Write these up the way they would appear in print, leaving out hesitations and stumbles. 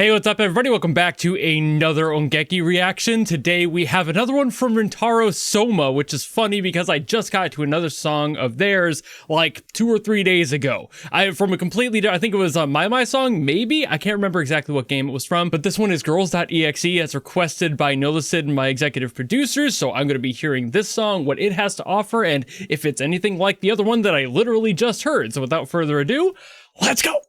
Hey, what's up everybody? Welcome back to another ONGEKI reaction. Today we have another one from Rintaro, Soma, which is funny because I just got to another song of theirs like 2 or 3 days ago. From a completely I think it was a My song, maybe? I can't remember exactly what game it was from, but this one is girls.exe as requested by Nolicid and my executive producers, so I'm going to be hearing this song, what it has to offer, and if it's anything like the other one that I literally just heard. So without further ado, let's go!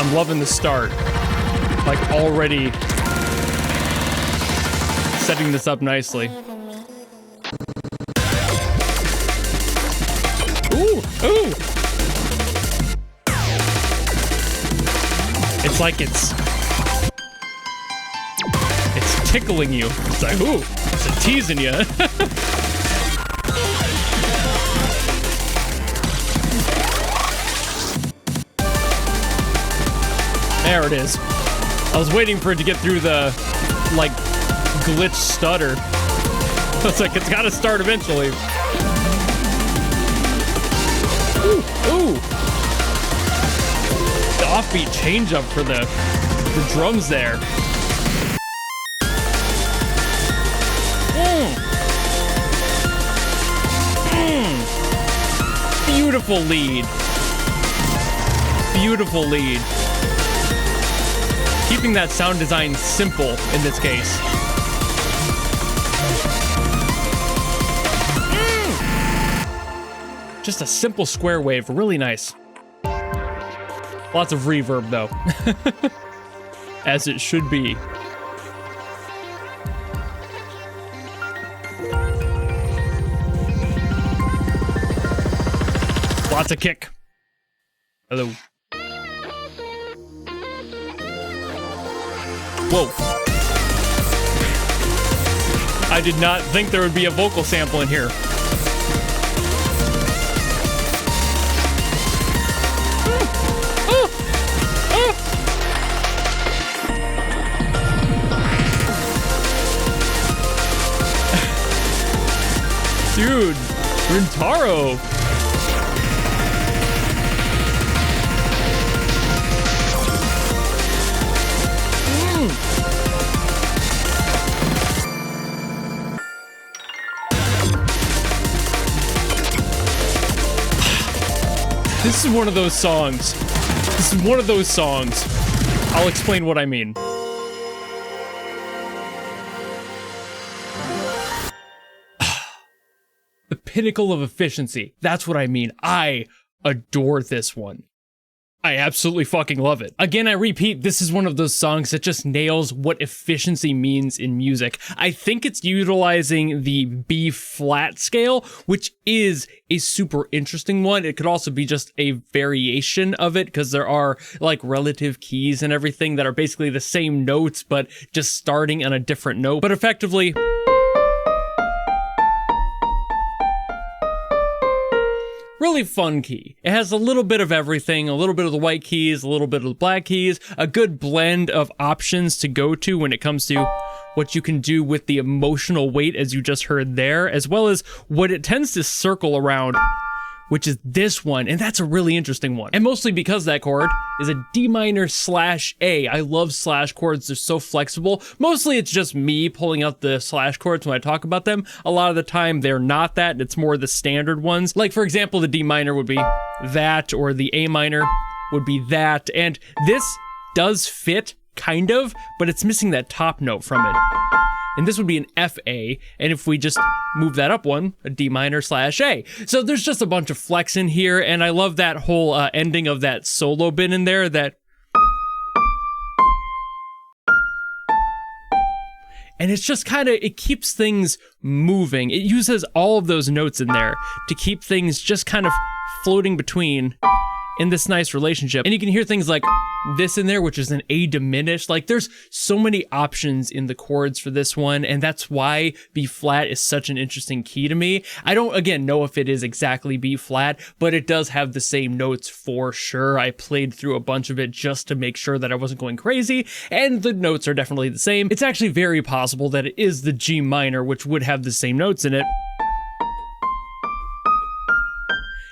I'm loving the start, like already setting this up nicely. Ooh, ooh! It's like it's tickling you. It's like, ooh, it's teasing you. There it is. I was waiting for it to get through the, like, glitch stutter. I was like, it's gotta start eventually. Ooh, ooh. The offbeat change up for the drums there. Beautiful lead. Beautiful lead. Keeping that sound design simple in this case. Just a simple square wave, really nice. Lots of reverb though. As it should be. Lots of kick. Hello. Whoa. I did not think there would be a vocal sample in here. Dude, Rintaro. This is one of those songs. This is one of those songs. I'll explain what I mean. The pinnacle of efficiency. That's what I mean. I adore this one. I absolutely fucking love it. Again, I repeat, this is one of those songs that just nails what efficiency means in music. I think it's utilizing the B flat scale, which is a super interesting one. It could also be just a variation of it because there are like relative keys and everything that are basically the same notes, but just starting on a different note. But effectively, really fun key. It has a little bit of everything, a little bit of the white keys, a little bit of the black keys, a good blend of options to go to when it comes to what you can do with the emotional weight as you just heard there, as well as what it tends to circle around, which is this one, and that's a really interesting one. And mostly because that chord is a D minor slash A. I love slash chords, they're so flexible. Mostly it's just me pulling out the slash chords when I talk about them. A lot of the time they're not that, it's more the standard ones. Like for example, the D minor would be that, or the A minor would be that, and this does fit, kind of, but it's missing that top note from it. And this would be an F-A, and if we just move that up one, a D minor slash A. So there's just a bunch of flex in here, and I love that whole ending of that solo bit in there, that... And it's just kind of, it keeps things moving. It uses all of those notes in there to keep things just kind of floating between in this nice relationship. And you can hear things like this in there, which is an A diminished. Like, there's so many options in the chords for this one, and that's why B flat is such an interesting key to me. I don't, again, know if it is exactly B flat, but it does have the same notes for sure. I played through a bunch of it just to make sure that I wasn't going crazy, and the notes are definitely the same. It's actually very possible that it is the G minor, which would have the same notes in it.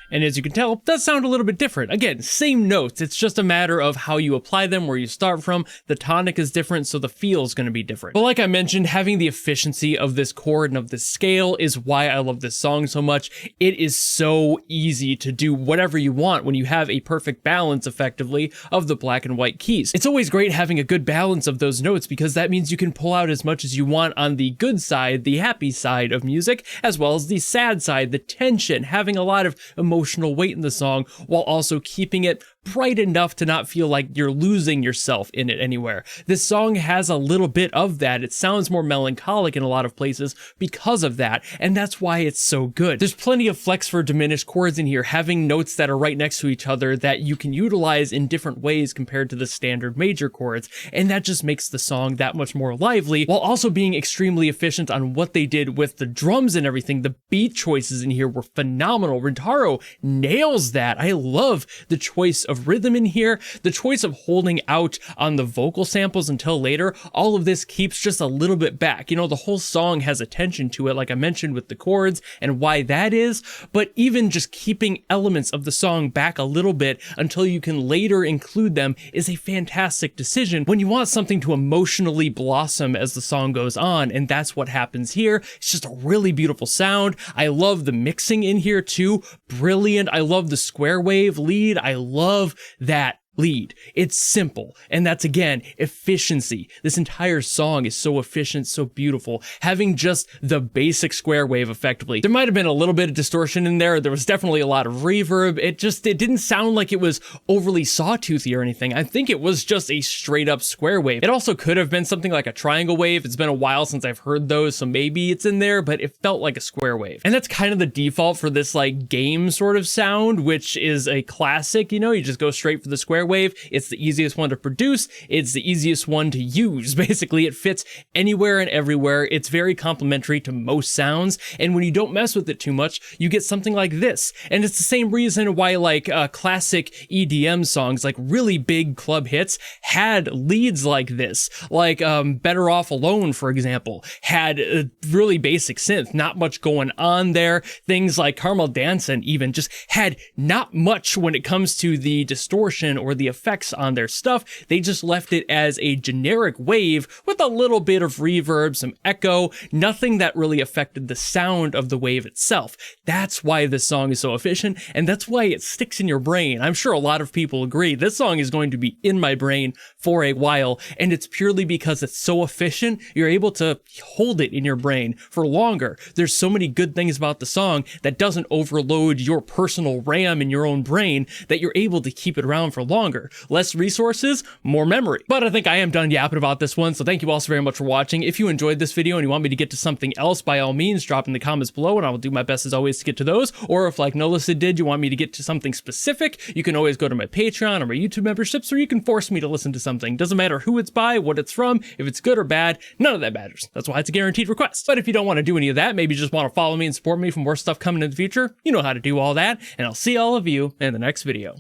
And as you can tell, it does sound a little bit different. Again, same notes. It's just a matter of how you apply them, where you start from. The tonic is different, so the feel is going to be different. But like I mentioned, having the efficiency of this chord and of this scale is why I love this song so much. It is so easy to do whatever you want when you have a perfect balance, effectively, of the black and white keys. It's always great having a good balance of those notes, because that means you can pull out as much as you want on the good side, the happy side of music, as well as the sad side, the tension, having a lot of emotional weight in the song, while also keeping it bright enough to not feel like you're losing yourself in it anywhere. This song has a little bit of that. It sounds more melancholic in a lot of places because of that, and that's why it's so good. There's plenty of flex for diminished chords in here, having notes that are right next to each other that you can utilize in different ways compared to the standard major chords, and that just makes the song that much more lively, while also being extremely efficient on what they did with the drums and everything. The beat choices in here were phenomenal. Rintaro nails that. I love the choice of rhythm in here, the choice of holding out on the vocal samples until later. All of this keeps just a little bit back. You know, the whole song has attention to it, like I mentioned with the chords and why that is, but even just keeping elements of the song back a little bit until you can later include them is a fantastic decision when you want something to emotionally blossom as the song goes on, and that's what happens here. It's just a really beautiful sound. I love the mixing in here too. Brilliant. I love the square wave lead. I love that lead. It's simple, and that's, again, efficiency. This entire song is so efficient, so beautiful. Having just the basic square wave, effectively. There might have been a little bit of distortion in there. There was definitely a lot of reverb. It didn't sound like it was overly sawtoothy or anything. I think it was just a straight up square wave. It also could have been something like a triangle wave. It's been a while since I've heard those, so maybe it's in there, but it felt like a square wave. And that's kind of the default for this like game sort of sound, which is a classic. You know, you just go straight for the square wave. It's the easiest one to produce. It's the easiest one to use. Basically, it fits anywhere and everywhere. It's very complementary to most sounds. And when you don't mess with it too much, you get something like this. And it's the same reason why like classic EDM songs, like really big club hits, had leads like this. Like Better Off Alone, for example, had a really basic synth, not much going on there. Things like Carmel Dancin' even just had not much when it comes to the distortion or the effects on their stuff. They just left it as a generic wave with a little bit of reverb, some echo, nothing that really affected the sound of the wave itself. That's why this song is so efficient, and that's why it sticks in your brain. I'm sure a lot of people agree. This song is going to be in my brain for a while, and it's purely because it's so efficient, you're able to hold it in your brain for longer. There's so many good things about the song that doesn't overload your personal RAM in your own brain that you're able to keep it around for longer. Less resources, more memory. But I think I am done yapping about this one, so thank you all so very much for watching. If you enjoyed this video and you want me to get to something else, by all means, drop in the comments below, and I will do my best as always to get to those. Or if, like Nolicid did, you want me to get to something specific, you can always go to my Patreon or my YouTube memberships, or you can force me to listen to something. Doesn't matter who it's by, what it's from, if it's good or bad, none of that matters. That's why it's a guaranteed request. But if you don't want to do any of that, maybe you just want to follow me and support me for more stuff coming in the future, you know how to do all that, and I'll see all of you in the next video.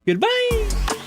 Goodbye!